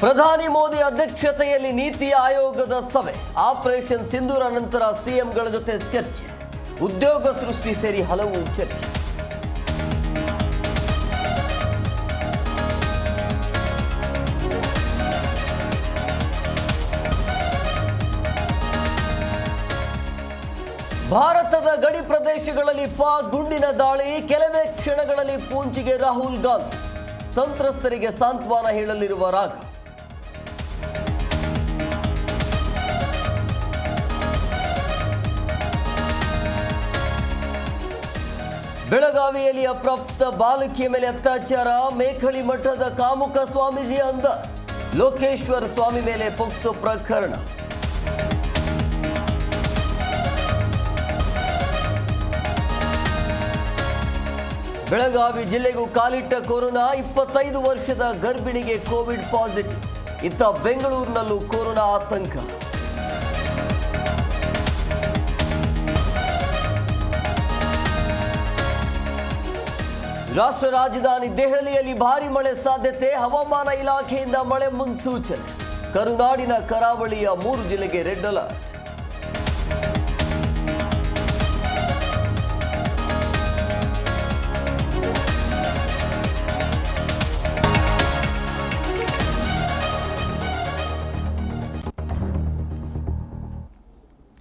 ಪ್ರಧಾನಿ ಮೋದಿ ಅಧ್ಯಕ್ಷತೆಯಲ್ಲಿ ನೀತಿ ಆಯೋಗದ ಸಭೆ. ಆಪರೇಷನ್ ಸಿಂಧೂರ ನಂತರ ಸಿಎಂಗಳ ಜೊತೆ ಚರ್ಚೆ. ಉದ್ಯೋಗ ಸೃಷ್ಟಿ ಸೇರಿ ಹಲವು ಚರ್ಚೆ. ಭಾರತದ ಗಡಿ ಪ್ರದೇಶಗಳಲ್ಲಿ ಪಾಕ್ ಗುಂಡಿನ ದಾಳಿ. ಕೆಲವೇ ಕ್ಷಣಗಳಲ್ಲಿ ಪೂಂಚಿಗೆ ರಾಹುಲ್ ಗಾಂಧಿ. ಸಂತ್ರಸ್ತರಿಗೆ ಸಾಂತ್ವನ ಹೇಳಲಿರುವ ರಾಗ. ಬೆಳಗಾವಿಯಲ್ಲಿ ಅಪ್ರಾಪ್ತ ಬಾಲಕಿಯ ಮೇಲೆ ಅತ್ಯಾಚಾರ. ಮೇಖಳಿ ಮಠದ ಕಾಮುಕ ಸ್ವಾಮೀಜಿ ಅಂದ. ಲೋಕೇಶ್ವರ ಸ್ವಾಮಿ ಮೇಲೆ ಪೋಕ್ಸೋ ಪ್ರಕರಣ. ಬೆಳಗಾವಿ ಜಿಲ್ಲೆಗೂ ಕಾಲಿಟ್ಟ ಕೊರೋನಾ. 25 ವರ್ಷದ ಗರ್ಭಿಣಿಗೆ ಕೋವಿಡ್ ಪಾಸಿಟಿವ್. ಇತ್ತ ಬೆಂಗಳೂರಿನಲ್ಲೂ ಕೊರೋನಾ ಆತಂಕ. ರಾಷ್ಟ್ರ ರಾಜಧಾನಿ ದೆಹಲಿಯಲ್ಲಿ ಭಾರೀ ಮಳೆ ಸಾಧ್ಯತೆ. ಹವಾಮಾನ ಇಲಾಖೆಯಿಂದ ಮಳೆ ಮುನ್ಸೂಚನೆ. ಕರುನಾಡಿನ ಕರಾವಳಿಯ 3 ಜಿಲ್ಲೆಗೆ ರೆಡ್ ಅಲರ್ಟ್.